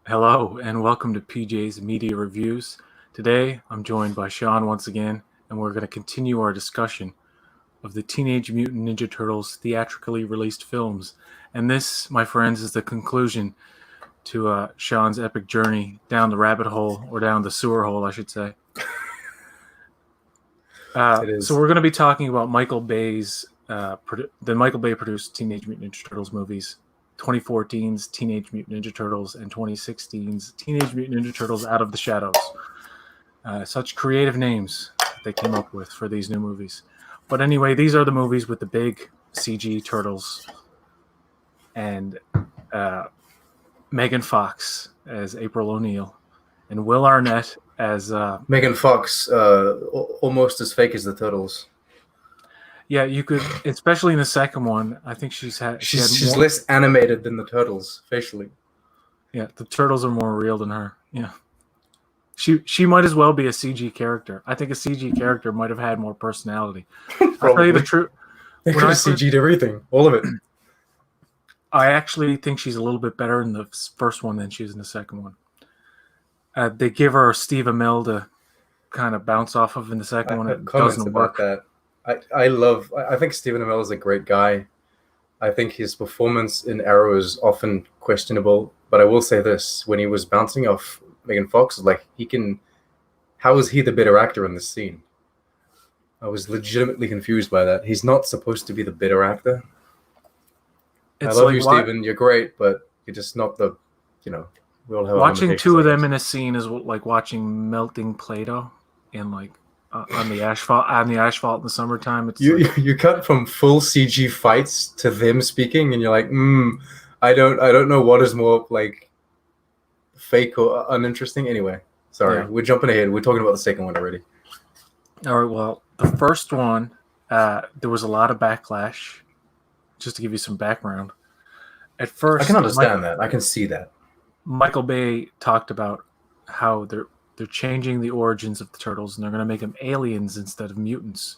Hello and welcome to PJ's Media Reviews. Today I'm joined by Sean once again, and we're going to continue our discussion of the Teenage Mutant Ninja Turtles theatrically released films. And this, my friends, is the conclusion to Sean's epic journey down the rabbit hole, or down the sewer hole, I should say. So we're going to be talking about Michael Bay's, the Michael Bay produced Teenage Mutant Ninja Turtles movies. 2014's Teenage Mutant Ninja Turtles and 2016's Teenage Mutant Ninja Turtles Out of the Shadows. Such creative names they came up with for these new movies. But anyway, these are the movies with the big CG turtles and Megan Fox as April O'Neil and Will Arnett as... Megan Fox, almost as fake as the Turtles. Yeah, you could, especially in the second one. I think she's more... less animated than the Turtles facially. Yeah, the Turtles are more real than her. Yeah, she might as well be a CG character. I think a CG character might have had more personality. I'll tell you the truth. They could have CG'd everything, all of it. I actually think she's a little bit better in the first one than she is in the second one. They give her Steve Amell to kind of bounce off of in the second one. It doesn't work. That. I think Stephen Amell is a great guy. I think his performance in Arrow is often questionable, but I will say this: when he was bouncing off Megan Fox, how is he the better actor in this scene? I was legitimately confused by that. He's not supposed to be the better actor. I love you, Stephen. You're great, but you're just not the, we all have watching two of them in a scene is like watching melting Play-Doh in on the asphalt in the summertime. It's you cut from full CG fights to them speaking, and you're like, I don't know what is more like fake or uninteresting. Anyway, sorry, We're jumping ahead. We're talking about the second one already. All right. Well, the first one, there was a lot of backlash. Just to give you some background, at first, I can understand that. I can see that. Michael Bay talked about how they're changing the origins of the Turtles, and they're going to make them aliens instead of mutants.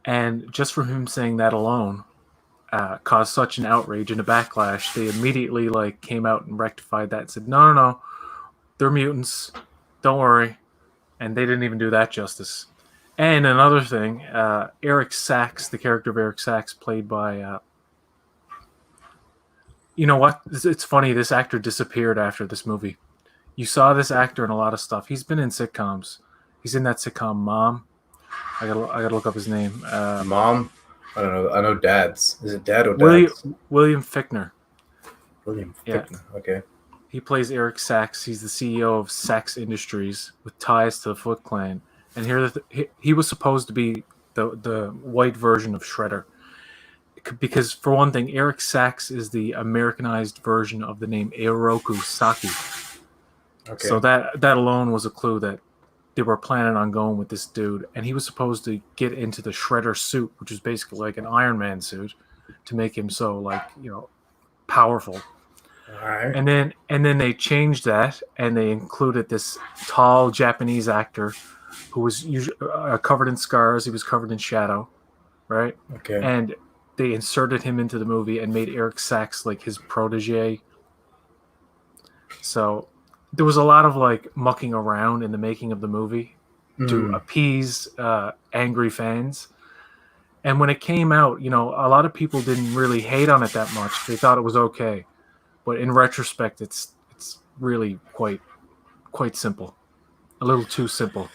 And just from him saying that alone caused such an outrage and a backlash, they immediately came out and rectified that and said, no, they're mutants. Don't worry. And they didn't even do that justice. And another thing, Eric Sachs, the character of Eric Sachs, played by... you know what? It's funny. This actor disappeared after this movie. You saw this actor in a lot of stuff. He's been in sitcoms. He's in that sitcom Mom. I gotta look up his name. Mom? I don't know. I know Dads. Is it Dad or Dads? William Fichtner. William Fichtner. Okay. He plays Eric Sachs. He's the CEO of Sachs Industries with ties to the Foot Clan. And here he was supposed to be the white version of Shredder. Because, for one thing, Eric Sachs is the Americanized version of the name Eiroku Saki. Okay. So that alone was a clue that they were planning on going with this dude. And he was supposed to get into the Shredder suit, which is basically like an Iron Man suit, to make him so, powerful. All right. And then they changed that, and they included this tall Japanese actor who was usually covered in scars. He was covered in shadow, right? Okay. And they inserted him into the movie and made Eric Sachs his protege. So there was a lot of mucking around in the making of the movie to appease angry fans. And when it came out, a lot of people didn't really hate on it that much. They thought it was okay. But in retrospect, it's really quite simple. A little too simple.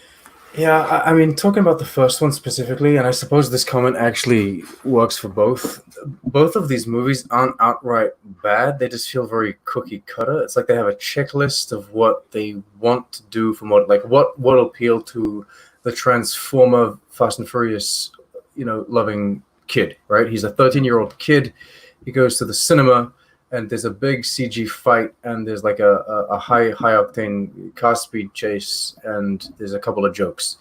Yeah, I mean, talking about the first one specifically, and I suppose this comment actually works for both. Both of these movies aren't outright bad. They just feel very cookie cutter. It's like they have a checklist of what they want to do from what appeal to the Transformer Fast and Furious, loving kid, right? He's a 13-year-old kid. He goes to the cinema, and there's a big CG fight, and there's a high octane car speed chase, and there's a couple of jokes,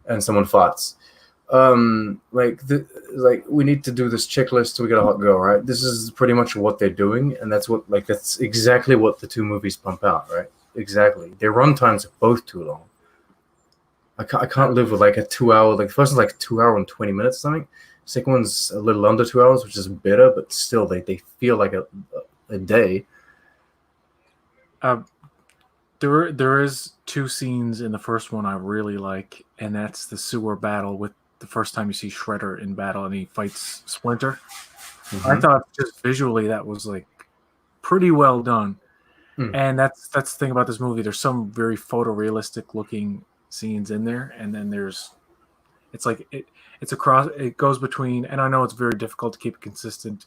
and someone farts. We need to do this checklist, so we gotta go, right? This is pretty much what they're doing, and that's exactly what the two movies pump out, right? Exactly. Their run times are both too long. I can't live with a 2 hour. The first one's 2 hour and 20 minutes or something. Second one's a little under 2 hours, which is better, but still they feel like a day. Uh, there is two scenes in the first one I really like, and that's the sewer battle with the first time you see Shredder in battle and he fights Splinter. I Hmm. thought just visually that was like pretty well done. Mm. And that's the thing about this movie. There's some very photorealistic looking scenes in there, and then it's like it's across. It goes between, and I know it's very difficult to keep it consistent.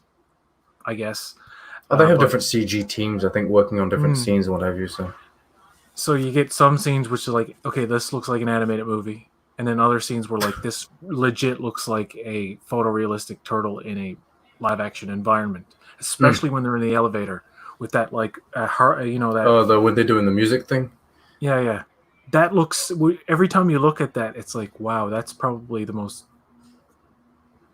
I guess, Oh, they have but different CG teams, I think, working on different mm, scenes and what have you. So, so you get some scenes which are like, okay, this looks like an animated movie, and then other scenes where like this legit looks like a photorealistic turtle in a live action environment, mm. especially when they're in the elevator with that like heart, that. Oh, the when they're doing the music thing, Yeah, yeah. That looks every time you look at that, it's like, wow, that's probably the most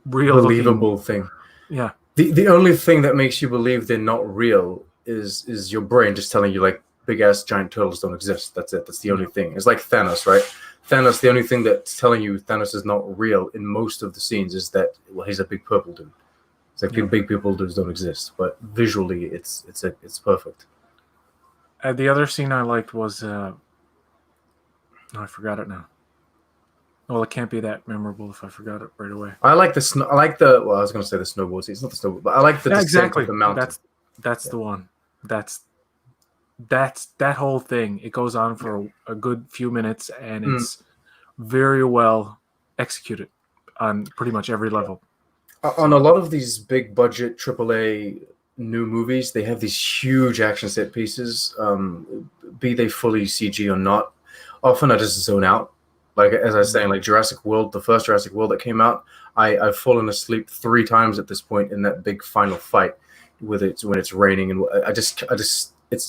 real looking. believable thing. Yeah, The only thing that makes you believe they're not real is your brain just telling you like big ass giant turtles don't exist. That's it. That's the only yeah, thing. It's like Thanos, right? Thanos. The only thing that's telling you Thanos is not real in most of the scenes is that well he's a big purple dude. It's like yeah. big purple dudes don't exist, but visually it's perfect. The other scene I liked was, oh, I forgot it now. Well, it can't be that memorable if I forgot it right away. I like the snow. I like the. Well, I was going to say the snowboard scene. It's not the snowboard, but I like the Yeah, descent of exactly. the mountain. That's Yeah. the one. That's that whole thing. It goes on for a good few minutes, and Mm. it's very well executed on pretty much every level. On a So lot of these big budget AAA new movies, they have these huge action set pieces, be they fully CG or not. Often I just zone out. Like as I was saying, like Jurassic World, the first Jurassic World that came out, I've fallen asleep 3 times at this point in that big final fight with it when it's raining, and it's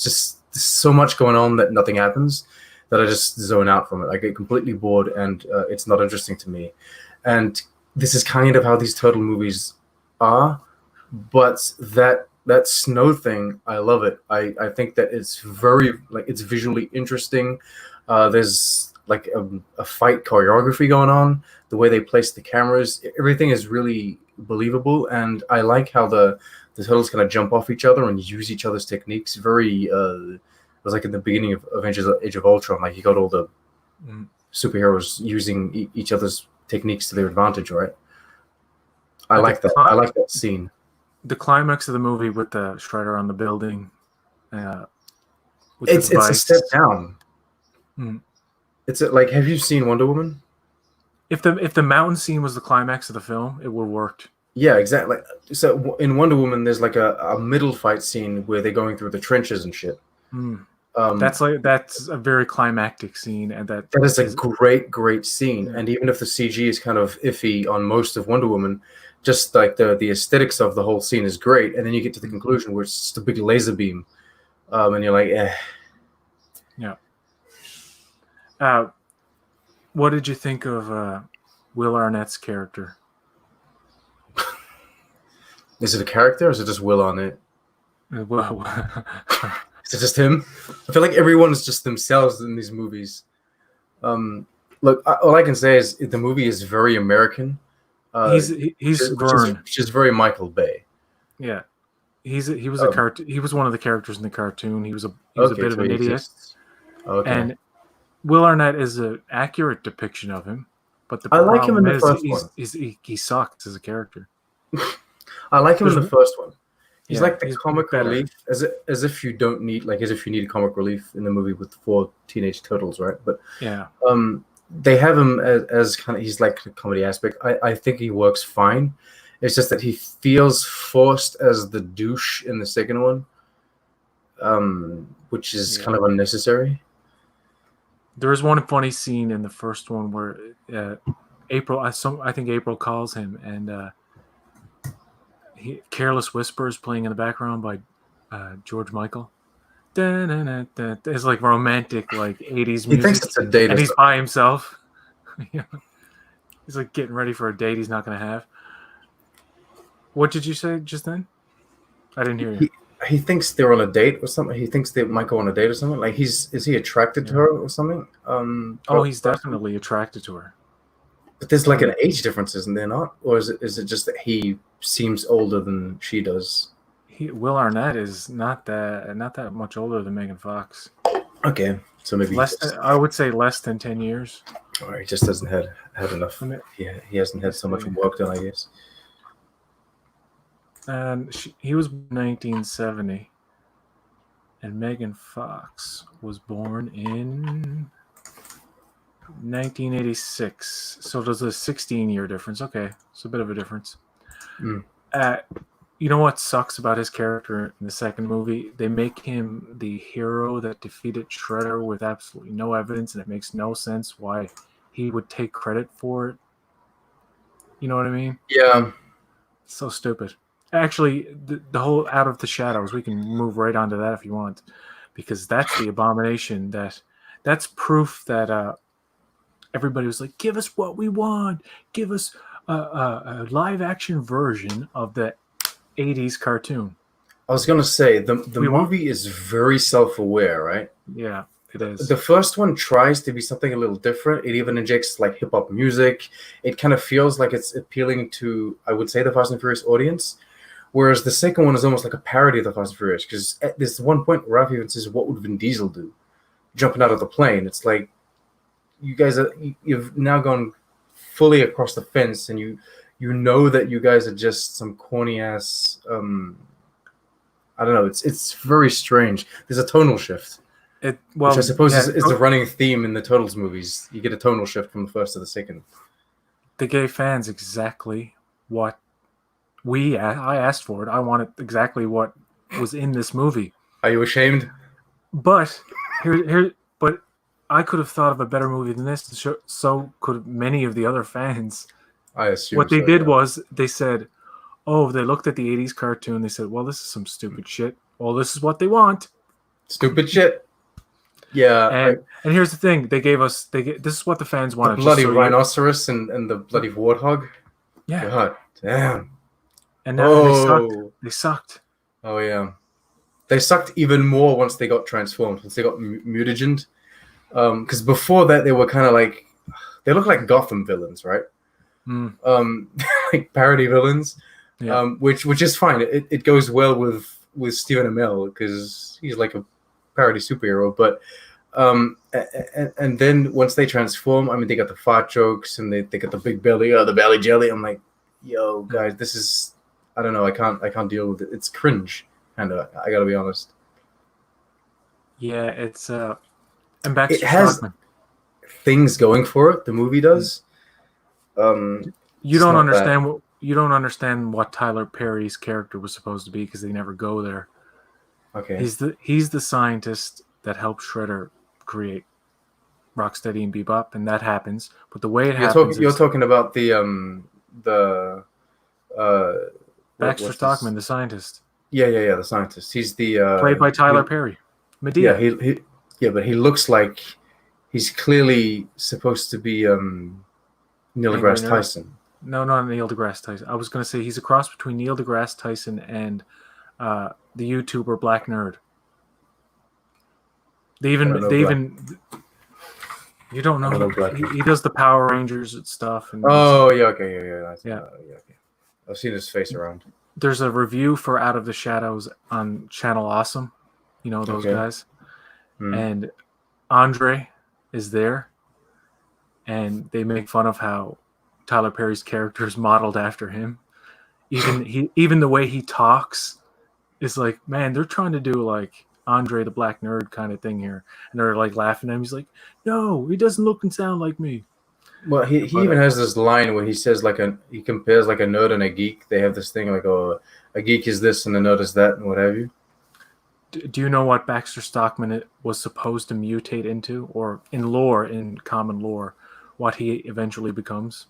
just there's so much going on that nothing happens that I just zone out from it. I get completely bored, and it's not interesting to me. And this is kind of how these turtle movies are, but that snow thing, I love it. I think that it's very like it's visually interesting. There's like a fight choreography going on. The way they place the cameras, everything is really believable, and I like how the turtles kind of jump off each other and use each other's techniques. Very it was like in the beginning of Avengers Age of Ultron, like you got all the mm, superheroes using each other's techniques to their advantage, right? I the like that. I like that scene. the climax of the movie with the Shredder on the building, uh, with the It's a device. step down. Mm. Like, have you seen Wonder Woman? If the mountain scene was the climax of the film, it would have worked. Yeah, exactly. So in Wonder Woman, there's like a middle fight scene where they're going through the trenches and shit. Mm. Um, That's a very climactic scene, and that that is a is great scene. yeah. And even if the CG is kind of iffy on most of Wonder Woman, just like the aesthetics of the whole scene is great. And then you get to the conclusion where it's just a big laser beam, and you're like, eh. Yeah. Uh, what did you think of Will Arnett's character? Is it a character or is it just Will on it? Well, Is it just him? I feel like everyone is just themselves in these movies. Look, all I can say is the movie is very American. he's Vern. Which is very Michael Bay. Yeah, he was a he was one of the characters in the cartoon. He was a bit of so an he idiot. exists. Okay. And Will Arnett is an accurate depiction of him, but the I like him in problem the is first one. he sucks as a character. I like him in the first one. He's Yeah, like the he's comic better. relief, as if you don't need as if you need comic relief in the movie with the 4 Teenage Turtles, right? But Yeah, they have him as kind of he's like a comedy aspect. I think he works fine. It's just that he feels forced as the douche in the second one, which is kind of unnecessary. there is one funny scene in the first one where April, I think April calls him, and Careless Whispers playing in the background by George Michael. It's like romantic, like 80s He thinks music, it's a date, and he's by himself. Yeah. He's like getting ready for a date he's not going to have. What did you say just then? I didn't hear you. He thinks they're on a date or something. He thinks they might go on a date or something. Like is he attracted to her or something? He's definitely attracted to her. But there's like an age difference, isn't there not? Or is it just that he seems older than she does? Will Arnett is not that much older than Megan Fox. Okay, so maybe I would say less than 10 years. or he just hasn't had enough. He hasn't had so much work done, I guess. And he was 1970, and Megan Fox was born in 1986. So there's a 16-year difference. Okay, it's a bit of a difference. Mm. You know what sucks about his character in the second movie? They make him the hero that defeated Shredder with absolutely no evidence, and it makes no sense why he would take credit for it. You know what I mean? Yeah. So stupid. Actually, the whole Out of the Shadows, we can move right onto that if you want, because that's the abomination. That's proof that everybody was like, give us what we want. Give us a live-action version of the 80s cartoon. I was going to say, the movie is very self-aware, right? Yeah, it is. The first one tries to be something a little different. It even injects like hip-hop music. It kind of feels like it's appealing to, I would say, the Fast and Furious audience. Whereas the second one is almost like a parody of the Fast and Furious, because at this one point, Ralph even says, what would Vin Diesel do? Jumping out of the plane. It's like, you've now gone fully across the fence, and you know that you guys are just some corny ass, I don't know, it's very strange. There's a tonal shift. Which I suppose is the running theme in the Turtles movies. You get a tonal shift from the first to the second. They gave fans exactly what I asked for it. I wanted exactly what was in this movie. Are you ashamed? But but I could have thought of a better movie than this. So could many of the other fans. I assume what they did was they said, "Oh, they looked at the '80s cartoon. They said, well, this is some stupid shit. Well, this is what they want. Stupid shit." Yeah. And here's the thing: this is what the fans wanted. The bloody rhinoceros and the bloody warthog. Yeah. God damn. And now they sucked. Oh yeah, they sucked even more once they got transformed. Once they got mutagened. Because before that they were kind of like, they look like Gotham villains, right? Like parody villains. Yeah. Which is fine. It goes well with Stephen Amell because he's like a parody superhero. But and then once they transform, I mean, they got the fart jokes and they got the big belly, the belly jelly. I'm like, yo, guys, this is, I don't know, I can't deal with it. It's cringe, kind of. I gotta be honest. Yeah, it's and back it has Stockman. Things going for it. The movie does. You don't understand what Tyler Perry's character was supposed to be because they never go there. Okay. He's the scientist that helped Shredder create Rocksteady and Bebop, and that happens. But the way you're talking about the Baxter Stockman, the scientist. Yeah, the scientist. He's the played by Tyler Perry. Medea. Yeah, but he looks like he's clearly supposed to be Neil deGrasse Tyson. No, not Neil deGrasse Tyson. I was going to say he's a cross between Neil deGrasse Tyson and the YouTuber Black Nerd. You don't know. He does the Power Rangers and stuff. And okay. I've seen his face around. There's a review for Out of the Shadows on Channel Awesome. You know those guys. And Andre is there, and they make fun of how Tyler Perry's character is modeled after him. Even the way he talks is like, man, they're trying to do like Andre the Black Nerd kind of thing here, and they're like laughing at him. He's like, no, he doesn't look and sound like me. Well, he even has this line where he says he compares like a nerd and a geek. They have this thing like, oh, a geek is this and a nerd is that and what have you. Do you know what Baxter Stockman was supposed to mutate into, or in common lore, what he eventually becomes?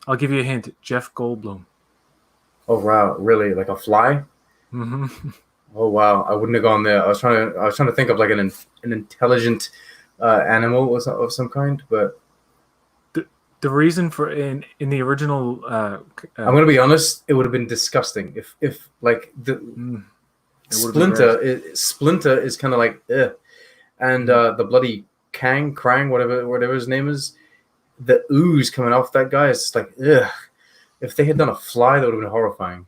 I'll give you a hint. Jeff Goldblum. Oh wow, really? Like a fly? Mm-hmm. Oh wow, I wouldn't have gone there. I was trying to think of like an intelligent animal of some kind, but the reason for in the original, I'm gonna be honest, it would have been disgusting if like the. Splinter is kind of like, and the bloody Krang, whatever his name is, the ooze coming off that guy is just like, ugh. If they had done a fly, that would have been horrifying.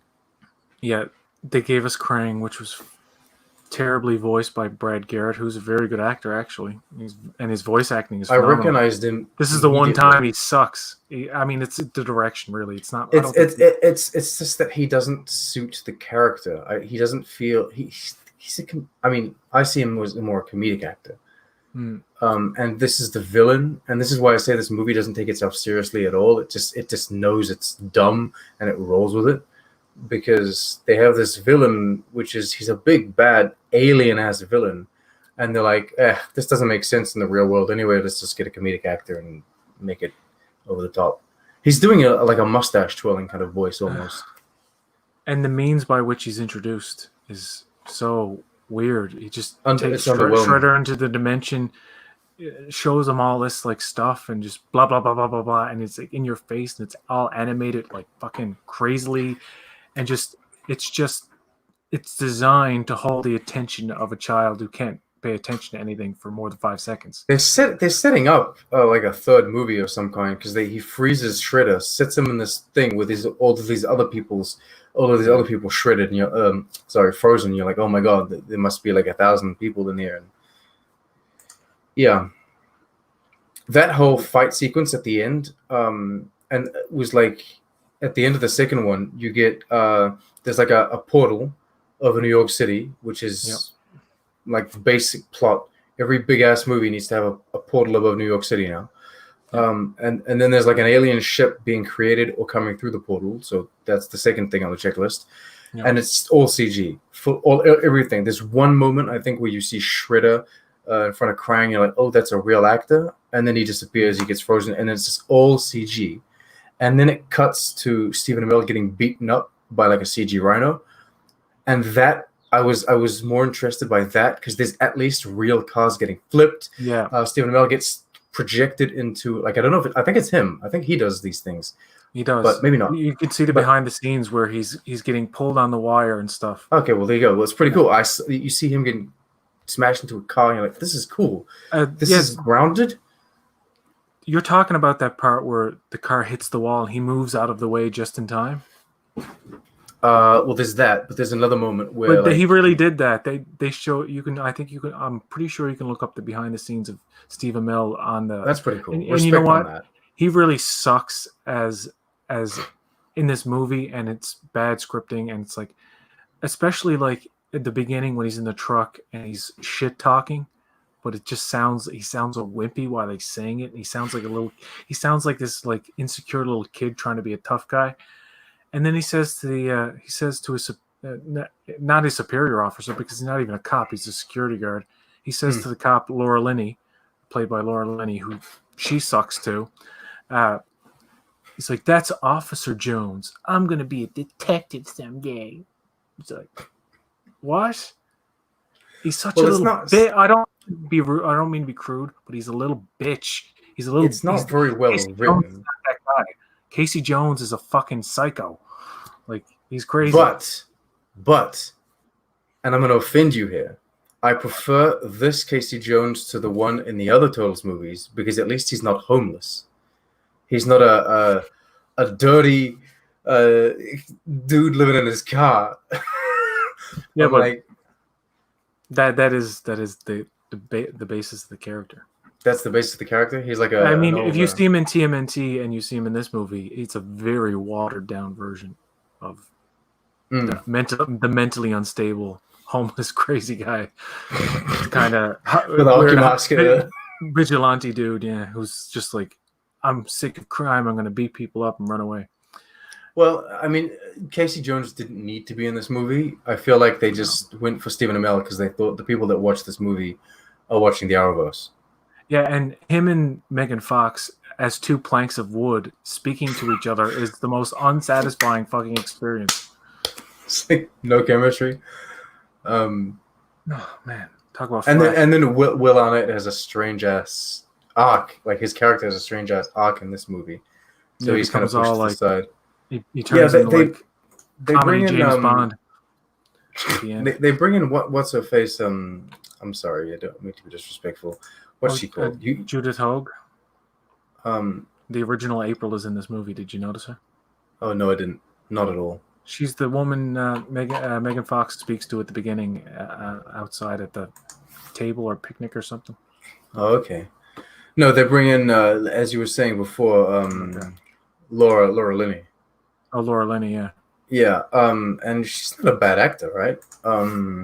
Yeah, they gave us Krang, which was terribly voiced by Brad Garrett, who's a very good actor actually. And his voice acting is I phenomenal. recognized him This is the one immediately. time he sucks. I mean, it's the direction, really. It's not. I It's don't think. it's just that he doesn't suit the character. He doesn't feel he's a. I mean, I see him as a more comedic actor. And this is the villain, and this is why I say this movie doesn't take itself seriously at all. It just knows it's dumb and it rolls with it, because they have this villain, which is he's a big bad alien ass villain, and they're like, this doesn't make sense in the real world anyway. Let's just get a comedic actor and make it over the top. He's doing like a mustache twirling kind of voice almost. And the means by which he's introduced is so weird. He just takes underwhelming. Shredder into the dimension, shows him all this like stuff, and just blah blah blah blah blah blah, and it's like in your face, and it's all animated like fucking crazily, and it's designed to hold the attention of a child who can't pay attention to anything for more than 5 seconds. They're setting up like a third movie of some kind, because he freezes Shredder, sits him in this thing with all of these other people shredded, and you're frozen. You're like, oh my god, there must be like 1,000 people in here. And yeah, that whole fight sequence at the end, and it was like at the end of the second one, you get there's like a portal of New York City, which is like the basic plot. Every big ass movie needs to have a portal above New York City now. And then there's like an alien ship being created or coming through the portal. So that's the second thing on the checklist. Yep. And it's all CG for everything. There's one moment I think where you see Shredder in front of Krang. You're like, oh, that's a real actor. And then he disappears. He gets frozen, and it's just all CG. And then it cuts to Stephen Amell getting beaten up by like a CG rhino, and that. I was more interested by that, because there's at least real cars getting flipped. Yeah. Stephen Amell gets projected into, like, I don't know I think it's him. I think he does these things. He does, but maybe not. You can see the behind the scenes where he's getting pulled on the wire and stuff. Okay, well there you go. Well, it's pretty cool. You see him getting smashed into a car, and you're like, this is cool. This is grounded. You're talking about that part where the car hits the wall and he moves out of the way just in time. Well, there's that, but there's another moment where he really did that. They show you can. I think you can. I'm pretty sure you can look up the behind the scenes of Steve Amell on the. That's pretty cool. And you know what? He really sucks as in this movie, and it's bad scripting, and it's like, especially like at the beginning when he's in the truck and he's shit talking, but it just he sounds so wimpy while he's saying it. He sounds like this like insecure little kid trying to be a tough guy. And then he says to his not his superior officer, because he's not even a cop, he's a security guard. He says to the cop, Laura Linney, played by Laura Linney, who she sucks too. He's like, "That's Officer Jones. I'm gonna be a detective someday." He's like, "What?" He's such a little bitch. I don't mean to be crude, but he's a little bitch. He's a little. It's not very well Casey written. Jones is not that guy. Casey Jones is a fucking psycho. Like, he's crazy. But, and I'm going to offend you here, I prefer this Casey Jones to the one in the other Turtles movies, because at least he's not homeless. He's not a dirty dude living in his car. Yeah, but like, that is the basis of the character. That's the basis of the character. He's like I mean, if you see him in TMNT and you see him in this movie, it's a very watered down version of the mentally unstable, homeless, crazy guy, kind of with a hockey mask, vigilante dude, yeah, who's just like, I'm sick of crime. I'm going to beat people up and run away. Well, I mean, Casey Jones didn't need to be in this movie. I feel like they just went for Stephen Amell because they thought the people that watch this movie are watching the Arrowverse. Yeah, and him and Megan Fox as two planks of wood speaking to each other is the most unsatisfying fucking experience. It's like no chemistry. Oh man, talk about. And then Will Arnett has a strange ass arc. Like, his character has a strange ass arc in this movie, so he's kind of pushed to the side. He turns into they comedy bring in James Bond. They bring in what's her face? I'm sorry, I don't mean to be disrespectful. What's she called? Judith Hogue. The original April is in this movie. Did you notice her? Oh no, I didn't. Not at all. She's the woman Megan Fox speaks to at the beginning, outside at the table or picnic or something. Oh, okay. No, they bring in, as you were saying before, Okay. Laura Linney. Oh, Laura Linney, yeah. Yeah, and she's not a bad actor, right?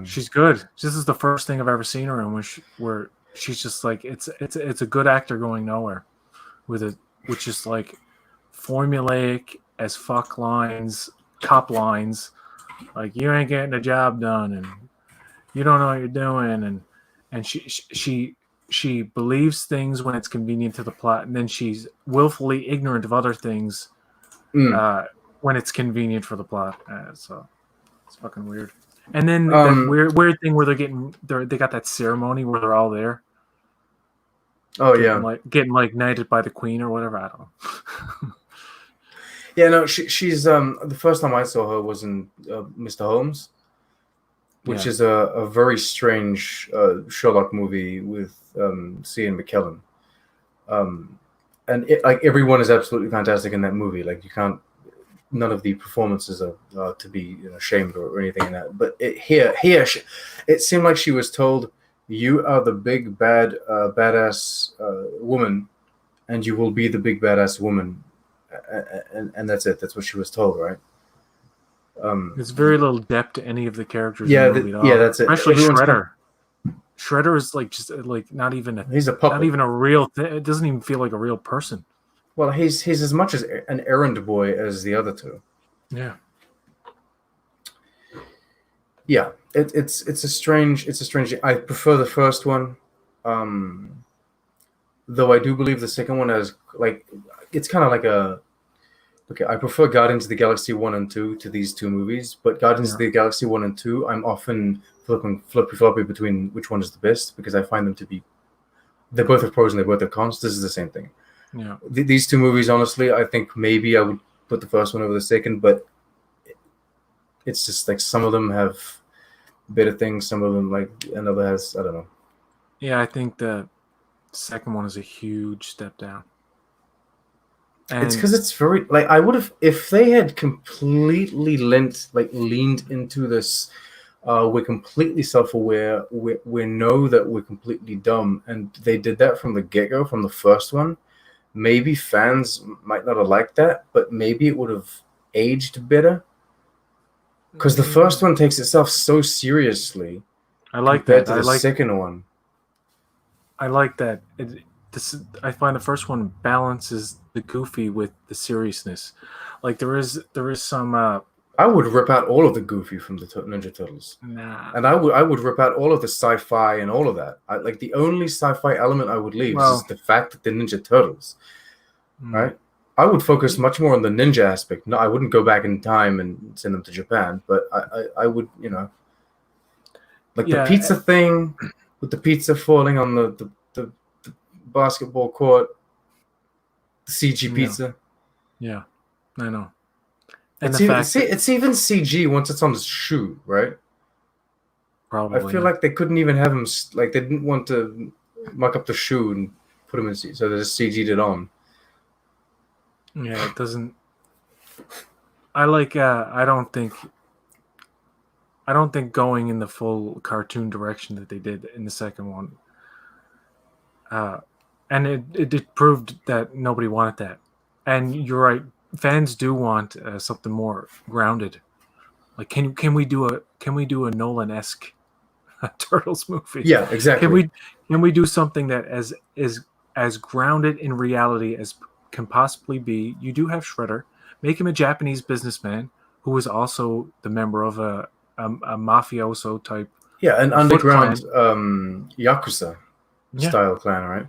She's good. This is the first thing I've ever seen her in where she's just like it's a good actor going nowhere with just like formulaic as fuck lines, cop lines, like you ain't getting the job done and you don't know what you're doing, and she believes things when it's convenient to the plot, and then she's willfully ignorant of other things mm. uh, when it's convenient for the plot. So it's fucking weird. And then that Um, weird thing where they got that ceremony where they're all there, oh yeah, getting like knighted by the queen or whatever. I don't know. yeah. No, she's the first time I saw her was in Mr. Holmes, which Yeah, is a very strange Sherlock movie with Ian McKellen. Um, and like everyone is absolutely fantastic in that movie. Like you can't, none of the performances are to be shamed or anything in that. But it seemed like she was told, "You are the big badass woman, and you will be the big badass woman," and that's it. That's what she was told, right? there's very little depth to any of the characters in the Yeah, movie at yeah, all, that's it. especially Everyone's kind of, Shredder. Shredder is like just like not even he's a puppet. a real thing. It doesn't even feel like a real person. Well, he's as much as an errand boy as the other two. Yeah. Yeah, it's a strange. I prefer the first one, though I do believe the second one has like it's kind of like a. Okay, I prefer Guardians of the Galaxy 1 and 2 to these two movies, but Guardians of Yeah. the Galaxy 1 and 2, I'm often flippy floppy between which one is the best because I find them to be. They both have pros and they both have cons. This is the same thing. Yeah. These two movies, honestly, I think maybe I would put the first one over the second, but it's just like some of them have better things, some of them like another has, I don't know. Yeah, I think the second one is a huge step down. It's And because it's very like I would have if they had completely leaned into this. We're completely self-aware. We know that we're completely dumb, and they did that from the get-go, from the first one. Maybe fans might not have liked that, but maybe it would have aged better. Because the first one takes itself so seriously I like compared that. to the second one. I like that. I find the first one balances the goofy with the seriousness. Like there is some I would rip out all of the Goofy from the Ninja Turtles. nah. And I would rip out all of the sci-fi and all of that. Like the only sci-fi element I would leave is Well, just the fact that the Ninja Turtles, mm, right? I would focus much more on the ninja aspect. No, I wouldn't go back in time and send them to Japan, but I would, like the yeah, pizza thing with the pizza falling on the basketball court, the CG yeah, pizza. yeah. I know. And the fact that It's even CG once it's on the shoe, right? I probably feel like they couldn't even have him like they didn't want to muck up the shoe and put him in CG, so they just CG'd it on. yeah, it doesn't. I like. I don't think going in the full cartoon direction that they did in the second one. And it proved that nobody wanted that. And you're right. Fans do want something more grounded. Like, can we do a Nolan-esque Turtles movie? Yeah, exactly. Can we do something that is as grounded in reality as can possibly be? You do have Shredder. Make him a Japanese businessman who is also the member of a mafioso type Yeah, an Foot underground Clan. yakuza Yeah, style clan, right?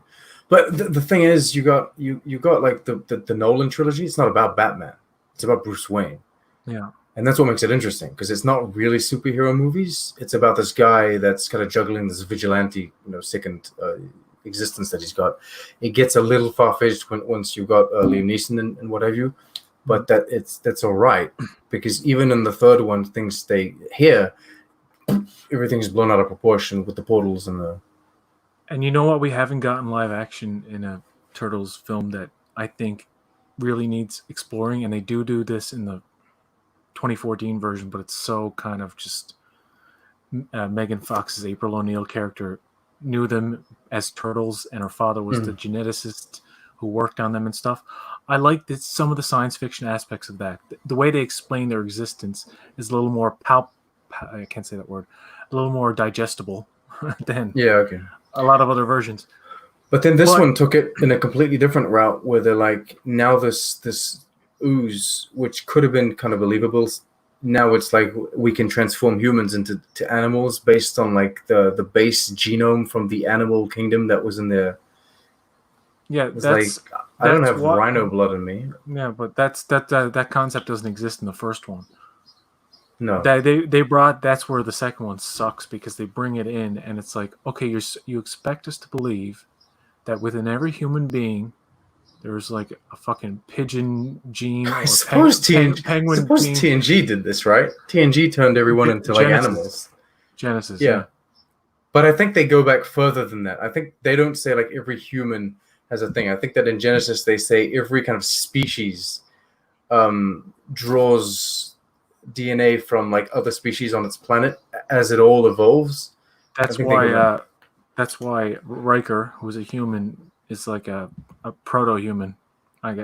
But the thing is, you got like the Nolan trilogy. It's not about Batman. It's about Bruce Wayne, yeah, and that's what makes it interesting because it's not really superhero movies. It's about this guy that's kind of juggling this vigilante, second existence that he's got. It gets a little far fetched once you got Liam Neeson and what have you, but that's all right because even in the third one, things stay here. Everything's blown out of proportion with the portals and the. And you know what? We haven't gotten live action in a Turtles film that I think really needs exploring, and they do this in the 2014 version, but it's so kind of just Megan Fox's April O'Neil character knew them as turtles, and her father was the geneticist who worked on them and stuff. I like that some of the science fiction aspects of that. The way they explain their existence is a little more I can't say that word. A little more digestible than Okay. a lot of other versions. But then this one took it in a completely different route, where they're like, now this ooze, which could have been kind of believable, now it's like we can transform humans into animals based on like the base genome from the animal kingdom that was in there. Yeah, it's like I don't have rhino blood in me. Yeah, but that concept doesn't exist in the first one. No, they brought. That's where the second one sucks, because they bring it in, and it's like, okay, you expect us to believe that within every human being there's like a fucking pigeon gene or suppose penguin suppose gene. TNG did this, right? TNG turned everyone into like animals. Genesis, yeah. But I think they go back further than that. I think they don't say like every human has a thing. I think that in Genesis they say every kind of species draws DNA from like other species on its planet as it all evolves. That's why Riker, who's a human, is like a proto-human,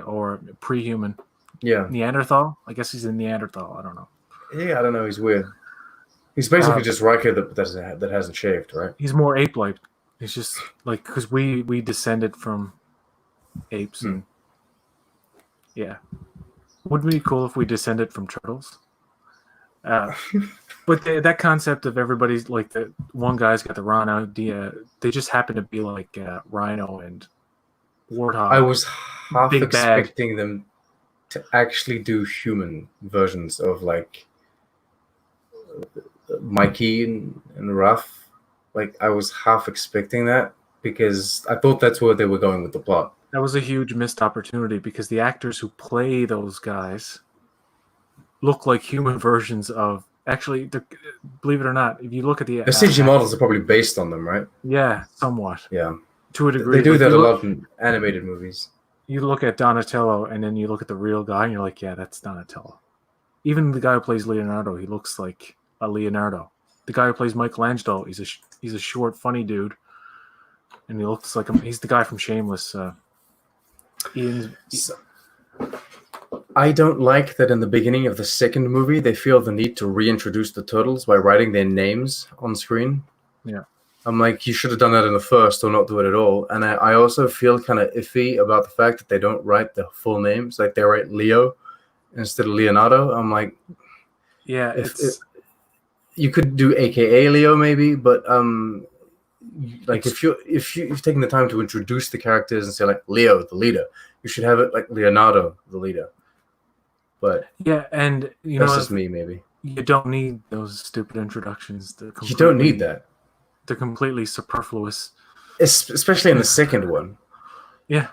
or a pre-human. Yeah. Neanderthal? I guess he's a Neanderthal. I don't know. Yeah, I don't know. He's weird. He's basically just Riker that hasn't shaved, right? He's more ape-like. He's just like, because we descended from apes. And, yeah. Wouldn't it be cool if we descended from turtles? But that concept of everybody's like, the one guy's got the wrong idea. They just happen to be like Rhino and Warthog. I was half expecting them to actually do human versions of like Mikey and Ruff. Like I was half expecting that, because I thought that's where they were going with the plot. That was a huge missed opportunity, because the actors who play those guys look like human versions of. Actually, believe it or not, if you look at the CG models are probably based on them, right? Yeah, somewhat. Yeah, to a degree. They do that a lot in animated movies. You look at Donatello, and then you look at the real guy, and you're like, yeah, that's Donatello. Even the guy who plays Leonardo, he looks like a Leonardo. The guy who plays Michelangelo, he's a short, funny dude, and he looks like he's the guy from Shameless. I don't like that in the beginning of the second movie they feel the need to reintroduce the turtles by writing their names on screen. Yeah. I'm like, you should have done that in the first, or not do it at all. And I also feel kind of iffy about the fact that they don't write the full names. Like they write Leo instead of Leonardo. I'm like, yeah, if you could do AKA Leo maybe, but like if you've taken the time to introduce the characters and say like Leo the leader, you should have it like Leonardo the leader. But yeah, and that's just me. Maybe you don't need those stupid introductions. You don't need that. They're completely superfluous, especially in the second one. Yeah,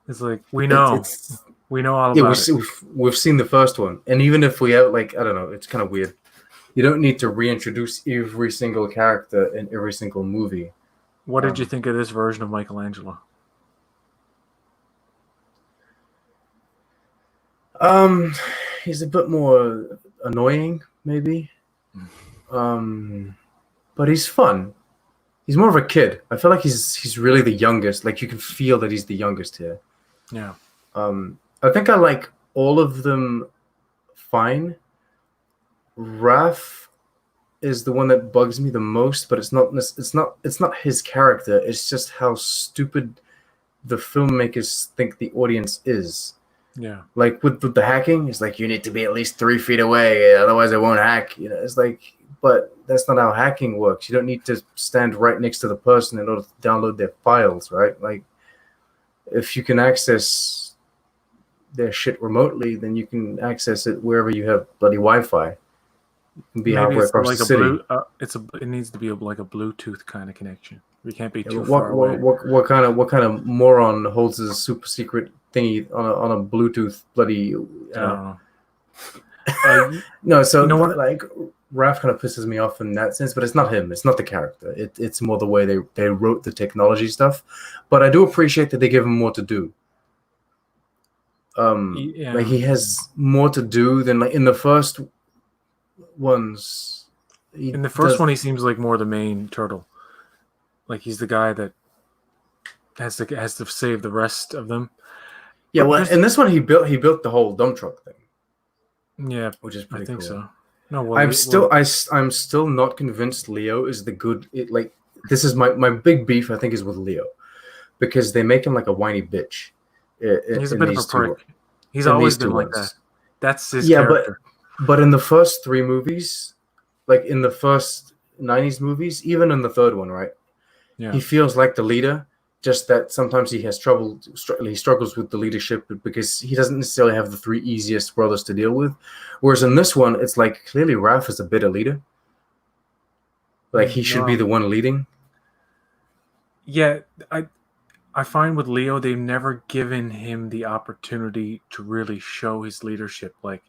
it's like we know all about it. We've seen the first one, and even if we have like, I don't know, it's kind of weird. You don't need to reintroduce every single character in every single movie. What did you think of this version of Michelangelo? He's a bit more annoying, maybe. But he's fun. He's more of a kid. I feel like he's really the youngest. Like you can feel that he's the youngest here. Yeah. I think I like all of them fine. Raph is the one that bugs me the most, but it's not his character. It's just how stupid the filmmakers think the audience is. Yeah. Like with the hacking, it's like you need to be at least 3 feet away, otherwise it won't hack. It's like, but that's not how hacking works. You don't need to stand right next to the person in order to download their files, right? Like, if you can access their shit remotely, then you can access it wherever you have bloody Wi-Fi. It can be halfway across the city. It needs to be like a Bluetooth kind of connection. We can't be too far away. What kind of moron holds a super secret thingy on a Bluetooth bloody? I don't know. No, so like Raph kind of pisses me off in that sense, but it's not him. It's not the character. It's more the way they wrote the technology stuff. But I do appreciate that they give him more to do. Like Yeah. he has more to do than like in the first ones. He In the first does. one, he seems like more the main turtle. Like he's the guy that has to save the rest of them. Yeah, But well, there's in this one he built the whole dump truck thing, yeah, which is I pretty think cool. so. No, I'm still I'm still not convinced Leo is the good. Like this is my big beef. I think is with Leo because they make him like a whiny bitch he's a in bit of a these prick. two He's in always these been two like that. ones. That's his Yeah, character. but in the first three movies, like in the first '90s movies, even in the third one, right? Yeah. He feels like the leader. Just that sometimes he has trouble. He struggles with the leadership because he doesn't necessarily have the three easiest brothers to deal with. Whereas in this one, it's like clearly Raph is a better leader. Like he should be Well, the one leading. yeah, I find with Leo they've never given him the opportunity to really show his leadership. Like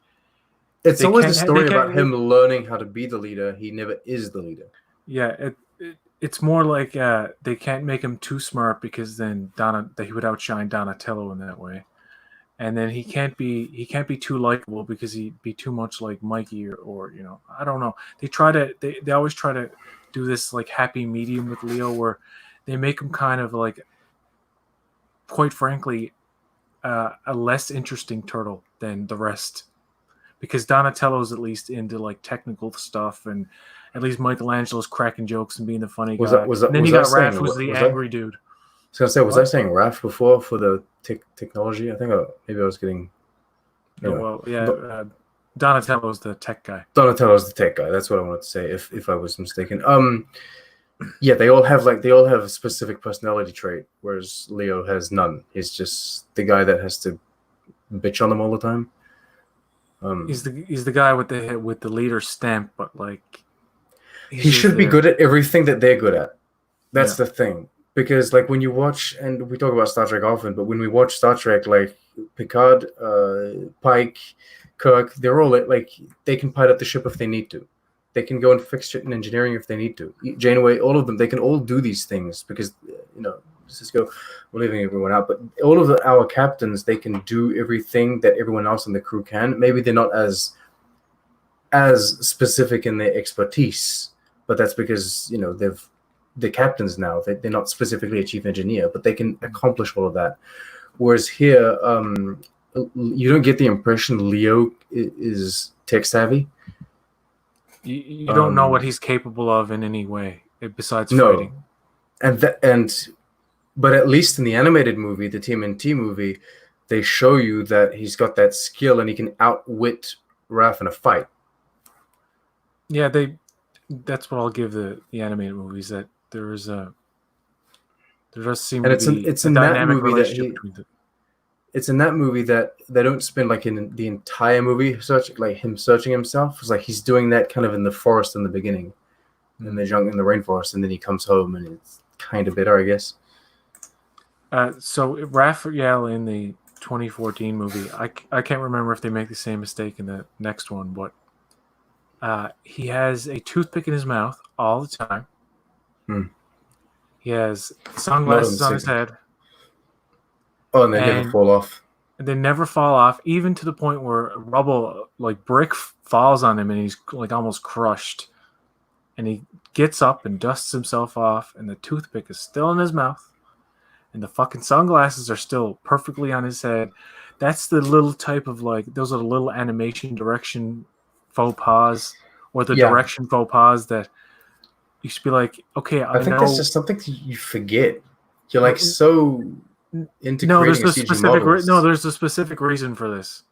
It's they always the can't they story about can't him learning how to be the leader. He never is the leader. yeah, it's more like they can't make him too smart because then that he would outshine Donatello in that way. And then he can't be too likable because he'd be too much like Mikey or I don't know. They always try to do this like happy medium with Leo where they make him kind of like, quite frankly, a less interesting turtle than the rest, because Donatello's at least into like technical stuff, and at least Michelangelo's cracking jokes and being the funny Was that guy. was And that then was you I got Raph, saying who's the was I angry dude. was gonna say was I What? saying Raph before for the technology? I think maybe I was getting No, anyway. well, yeah, Donatello's the tech guy. Donatello's the tech guy. That's what I wanted to say. If I was mistaken. Yeah, they all have a specific personality trait, whereas Leo has none. He's just the guy that has to bitch on them all the time. He's the guy with the leader stamp, but like he's He just should be there. good at everything that they're good at. That's Yeah, the thing. Because like when you watch, and we talk about Star Trek often, but when we watch Star Trek, like Picard, Pike, Kirk, they're all like they can pilot the ship if they need to. They can go and fix shit in engineering if they need to. Janeway, all of them, they can all do these things because Cisco, we're leaving everyone out, but all of our captains, they can do everything that everyone else in the crew can. Maybe they're not as specific in their expertise, but that's because they're captains now. They're not specifically a chief engineer, but they can accomplish all of that. Whereas here, you don't get the impression Leo is tech savvy. you don't know what he's capable of in any way besides No, fighting. and but at least in the animated movie, the TMNT movie, they show you that he's got that skill and he can outwit Raph in a fight. Yeah, that's what I'll give the animated movies, that there does seem And to it's in be it's a in that dynamic movie that relationship he between them. it's in that movie that they don't spend like in the entire movie him searching himself. It's like he's doing that kind of in the forest in the beginning, in the rainforest, and then he comes home and it's kind of bitter, I guess. So Raphael in the 2014 movie, I can't remember if they make the same mistake in the next one, but he has a toothpick in his mouth all the time. Hmm. He has Not in the sunglasses on his second. head, Oh, and they never and fall off. they never fall off, even to the point where rubble, like brick, falls on him and he's like almost crushed. And he gets up and dusts himself off, and the toothpick is still in his mouth, and the fucking sunglasses are still perfectly on his head. That's the little type of like, those are the little animation direction faux pas, or the Yeah, direction faux pas that you should be like, okay, I I think that's know. just something that you forget. You're like No, so into no, creating a CG no, models. there's a specific reason for this.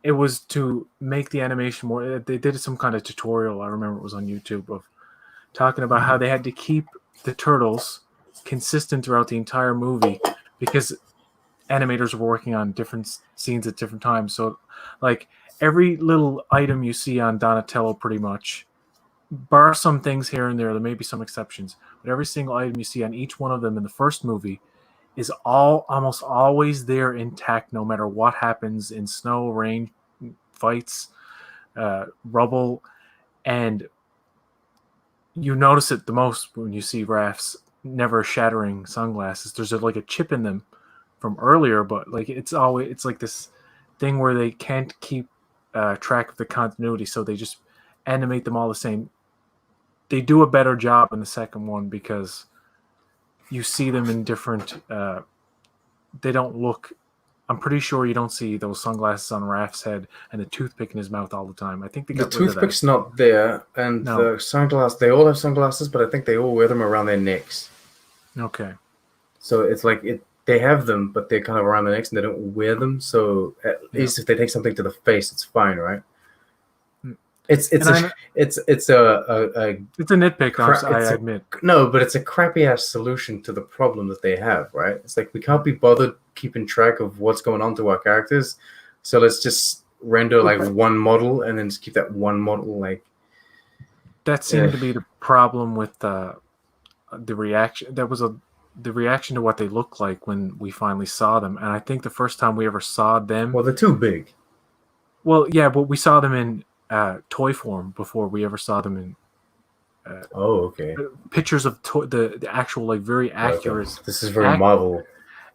It was to make the animation more. They did some kind of tutorial. I remember it was on YouTube of talking about how they had to keep the turtles consistent throughout the entire movie because animators were working on different scenes at different times. So, like every little item you see on Donatello, pretty much, bar some things here and there may be some exceptions, but every single item you see on each one of them in the first movie is almost always there intact, no matter what happens in snow, rain, fights, rubble, and you notice it the most when you see Raph's never shattering sunglasses. There's like a chip in them from earlier, but like it's like this thing where they can't keep track of the continuity, so they just animate them all the same. They do a better job in the second one because you see them in different. They don't look. I'm pretty sure you don't see those sunglasses on Raph's head and the toothpick in his mouth all the time. I think they The got rid of that. toothpick's not there, and No. the sunglasses. They all have sunglasses, but I think they all wear them around their necks. Okay. So it's like they have them, but they're kind of around their necks, and they don't wear them. So at least if they take something to the face, it's fine, right? It's a nitpick. I admit. No, but it's a crappy ass solution to the problem that they have, right? It's like we can't be bothered keeping track of what's going on to our characters, so let's just render like one model and then just keep that one model like. That seemed to be the problem with the reaction. That was the reaction to what they look like when we finally saw them, and I think the first time we ever saw them. Well, they're too big. Well, yeah, but we saw them in toy form before we ever saw them in. Pictures of the actual like very accurate. Okay. This is very Marvel.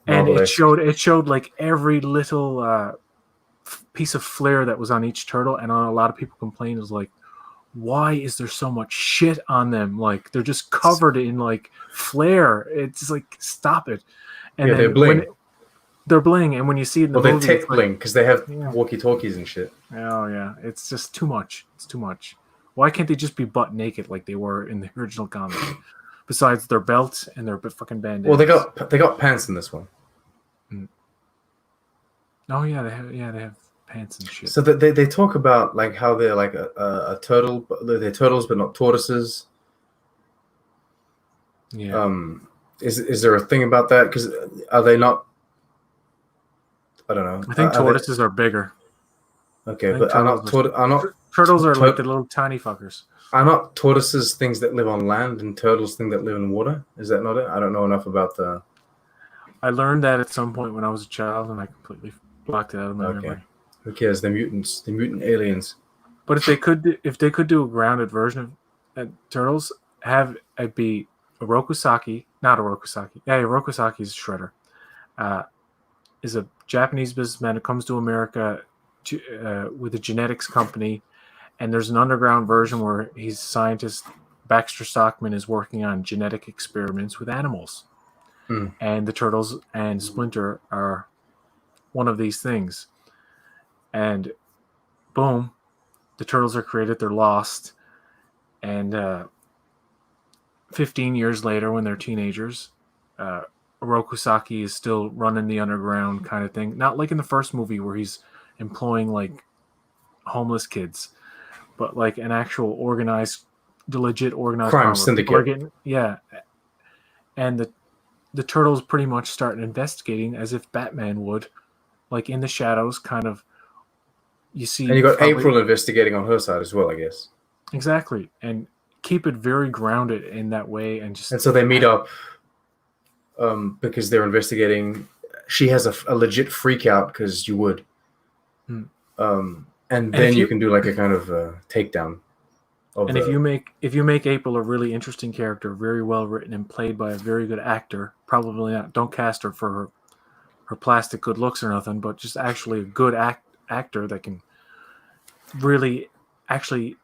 And it showed like every little piece of flair that was on each turtle, and a lot of people complained it was like, why is there so much shit on them? Like they're just covered in like flair. It's like stop it. And yeah, they're bling. They're bling, and when you see it in the movie, they're tech bling because they have walkie-talkies and shit. Oh yeah, it's just too much. It's too much. Why can't they just be butt naked like they were in the original comics? Besides their belts and their fucking bandanas. Well, they got pants in this one. Oh yeah, they have pants and shit. So they talk about like how they're like a turtle, they're turtles but not tortoises. Yeah. Is there a thing about that? Because are they not? I don't know. I think tortoises are bigger. Okay, but are not turtles are like the little tiny fuckers. Are not tortoises things that live on land and turtles things that live in water? Is that not it? I don't know enough about the. I learned that at some point when I was a child, and I completely blocked it out of my memory. Who cares? They're mutants. They're mutant aliens. But if they could do a grounded version of turtles, have it be a Rokusaki, not a Rokusaki. Yeah, Rokusaki's Shredder. Is a Japanese businessman who comes to America with a genetics company, and there's an underground version where he's a scientist. Baxter Stockman is working on genetic experiments with animals, and the Turtles and Splinter are one of these things. And boom, the Turtles are created. They're lost, and 15 years later, when they're teenagers, Rokusaki is still running the underground kind of thing. Not like in the first movie where he's employing like homeless kids, but like an actual organized crime syndicate. And the Turtles pretty much start investigating as if Batman would, like in the shadows, kind of. You see, and you got April investigating on her side as well, I guess. Exactly, and keep it very grounded in that way, and so they meet up. Because they're investigating, she has a legit freak out because you would, and then you can do like a kind of takedown. If you make April a really interesting character, very well written and played by a very good actor, probably not. Don't cast her for her plastic good looks or nothing, but just actually a good actor that can really actually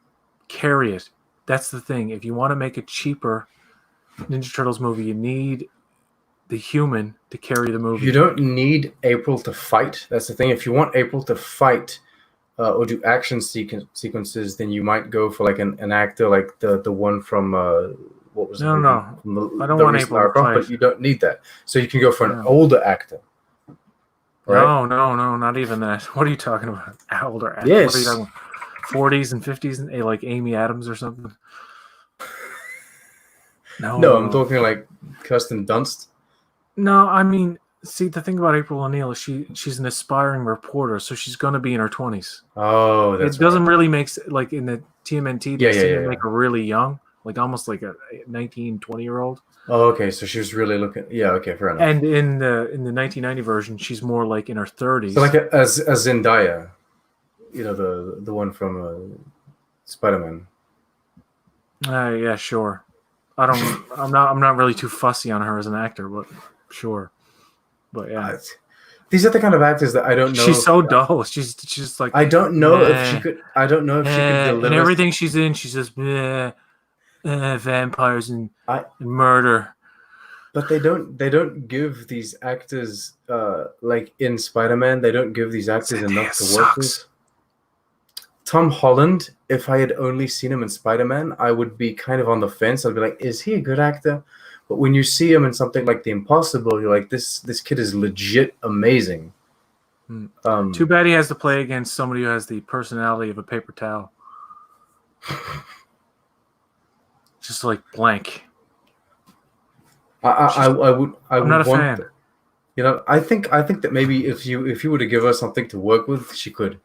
carry it. That's the thing. If you want to make a cheaper Ninja Turtles movie, you need the human to carry the movie. You don't need April to fight. That's the thing. If you want April to fight or do action sequences, then you might go for like an actor like the one from what was I don't want April to fight. But you don't need that. So you can go for an older actor. Right? No, not even that. What are you talking about? Older actor? Yes. What are you talking about? 40s and 50s, and like Amy Adams or something? No, I'm talking like Kirsten Dunst. No, I mean, see, the thing about April O'Neil is she's an aspiring reporter, so she's going to be in her 20s. Oh, that's it doesn't really make like in the TMNT. They make her really young, like almost like a 19, 20-year-old. Oh, okay, so she was really looking. Yeah, okay, fair enough. And in the 1990 version, she's more like in her 30s. So like a Zendaya, you know, the one from Spider-Man. Yeah, sure. I'm not really too fussy on her as an actor, but sure. But yeah, These are the kind of actors that I don't know. she's so dull. She's just like I don't know if she meh, could. I don't know if she could and deliver. everything she's in, she's just meh, vampires and I murder. But they don't give these actors like in Spider-Man, they don't give these actors enough to work with. Tom Holland, if I had only seen him in Spider-Man, I would be kind of on the fence. I'd be like, is he a good actor? But when you see him in something like The Impossible, you're like, this kid is legit amazing. Too bad he has to play against somebody who has the personality of a paper towel. Just like blank. I'm not a fan. You know, I think that maybe if you were to give her something to work with, she could.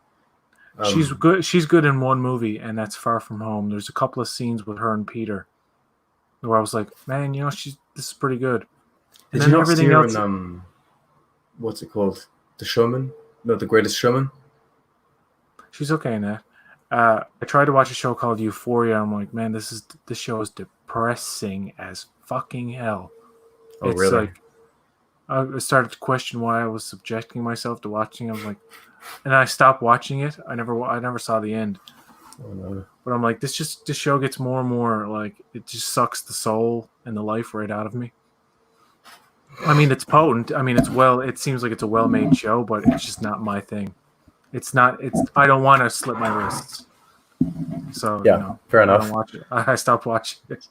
She's good. She's good in one movie, and that's Far From Home. There's a couple of scenes with her and Peter where I was like, man, you know, this is pretty good. And Did then you not everything see her else. in what's it called? The Showman? No, The Greatest Showman. She's okay in that. I tried to watch a show called Euphoria. I'm like, man, this show is depressing as fucking hell. Oh, It's really? like I started to question why I was subjecting myself to watching. I was like, and I stopped watching it. I never saw the end. Oh, no. But I'm like, this show gets more and more like it just sucks the soul and the life right out of me. I mean, it's potent. I mean, it seems like it's a well-made show, but it's just not my thing. I don't want to slip my wrists. So, Yeah, you know, fair I enough. don't watch it. I stopped watching it.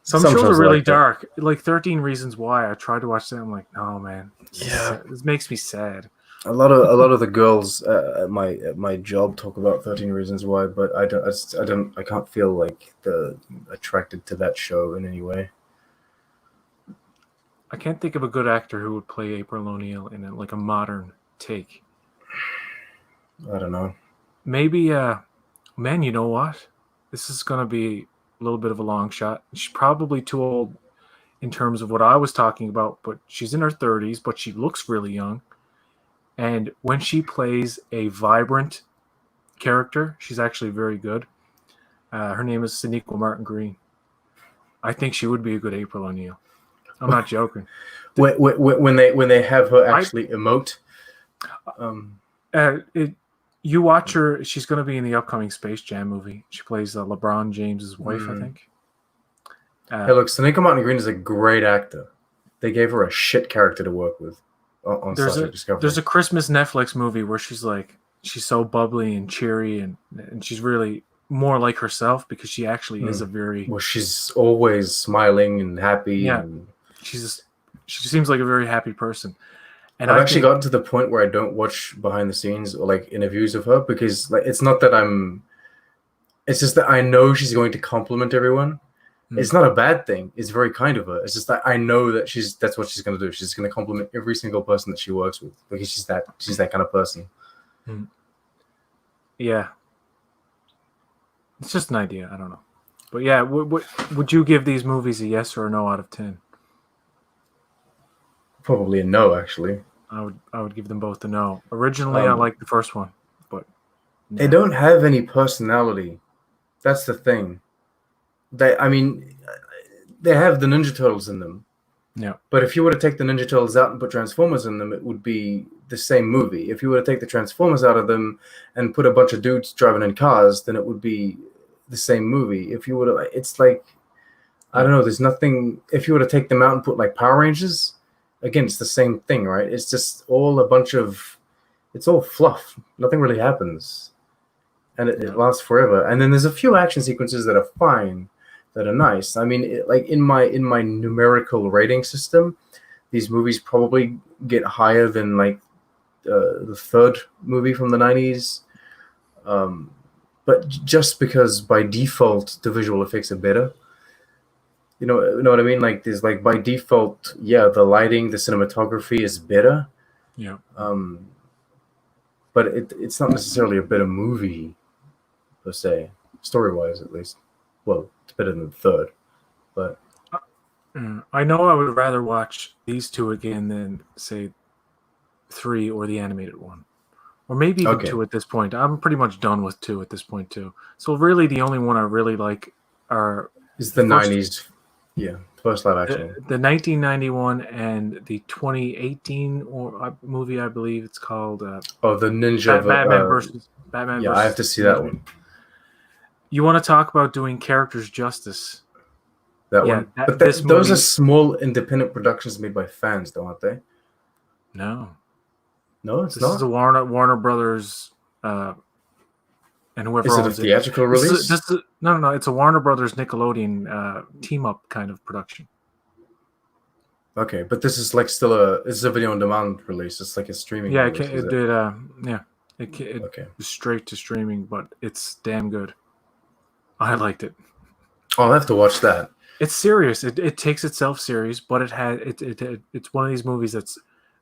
Some shows are really like that. dark. Like 13 Reasons Why. I tried to watch that. I'm like, no, man. Yeah. This makes me sad. A lot of the girls at my job talk about 13 Reasons Why, but I can't feel like attracted to that show in any way. I can't think of a good actor who would play April O'Neil in like a modern take. I don't know. Maybe, man, you know what? This is going to be a little bit of a long shot. She's probably too old in terms of what I was talking about, but she's in her 30s, but she looks really young. And when she plays a vibrant character, she's actually very good. Her name is Sonequa Martin Green. I think she would be a good April O'Neil. I'm not joking. When they have her actually emote, you watch her. She's going to be in the upcoming Space Jam movie. She plays LeBron James's wife, I think. Hey, look, Sonequa Martin Green is a great actor. They gave her a shit character to work with on Star Trek Discovery. There's a Christmas Netflix movie where she's so bubbly and cheery, and she's really more like herself because she actually is a very... Well, she's always smiling and happy. Yeah, and she seems like a very happy person. And I've actually gotten to the point where I don't watch behind the scenes or like interviews of her because like it's not that it's just that I know she's going to compliment everyone. It's not a bad thing. It's very kind of her. It's just that I know that that's what she's going to do. She's going to compliment every single person that she works with because she's that kind of person. Yeah. It's just an idea. I don't know. But yeah, would you give these movies a yes or a no out of 10? Probably a no, actually. I would give them both a no. Originally, I liked the first one, but they don't have any personality. That's the thing. They have the Ninja Turtles in them. Yeah. But if you were to take the Ninja Turtles out and put Transformers in them, it would be the same movie. If you were to take the Transformers out of them and put a bunch of dudes driving in cars, then it would be the same movie. If you were to, it's like, I don't know, there's nothing. If you were to take them out and put like Power Rangers, again, it's the same thing, right? It's just all it's all fluff. Nothing really happens. And it lasts forever. And then there's a few action sequences that are fine, that are nice. I mean, in my numerical rating system, these movies probably get higher than like the third movie from the 90s. But just because by default the visual effects are better. You know what I mean? Like there's like by default, the lighting, the cinematography is better. Yeah. But it's not necessarily a better movie per se, story-wise at least. Well, it's better than the third, but I know I would rather watch these two again than say 3 or the animated one, or maybe even 2 at this point. I'm pretty much done with 2 at this point too. So really, the only one I really like is the 90s Yeah, first live action. The 1991 and the 2018 movie, I believe it's called Oh, the Ninja. Batman Yeah, I have versus to see Teenage that one. Mutant. You want to talk about doing characters justice? That Yeah, one. But this those are movie. small independent productions made by fans, though, aren't they? No, No, it's this is a not. Warner Brothers and whoever Is it a owns it. theatrical release? No. It's a Warner Brothers Nickelodeon team up kind of production. Okay, but this is like still a video on demand release. It's like a streaming Yeah, release. it did. It Okay. was straight to streaming, but it's damn good. I liked it. I'll have to watch that. It's serious. It takes itself serious, but it's one of these movies that's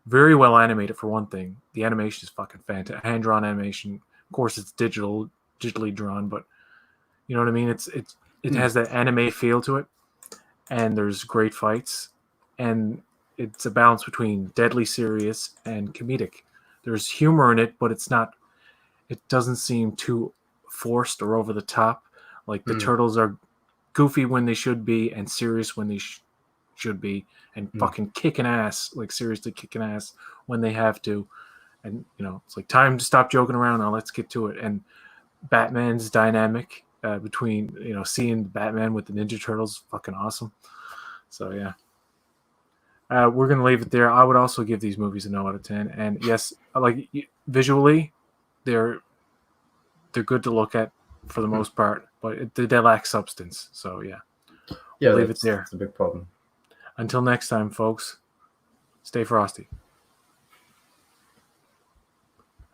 very well animated for one thing. The animation is fucking fantastic. Hand drawn animation. Of course, it's digitally drawn, but you know what I mean. It has that anime feel to it, and there's great fights, and it's a balance between deadly serious and comedic. There's humor in it, but it's not. It doesn't seem too forced or over the top. Like the turtles are goofy when they should be and serious when they should be, and fucking kicking ass, like seriously kicking ass when they have to. And it's like time to stop joking around now. Let's get to it. And Batman's dynamic between seeing Batman with the Ninja Turtles, fucking awesome. So yeah. We're gonna leave it there. I would also give these movies a 9 out of 10. And yes, like visually, they're good to look at for the most part, but they lack substance. So yeah, Yeah, we'll leave it there. That's a big problem. Until next time, folks. Stay frosty.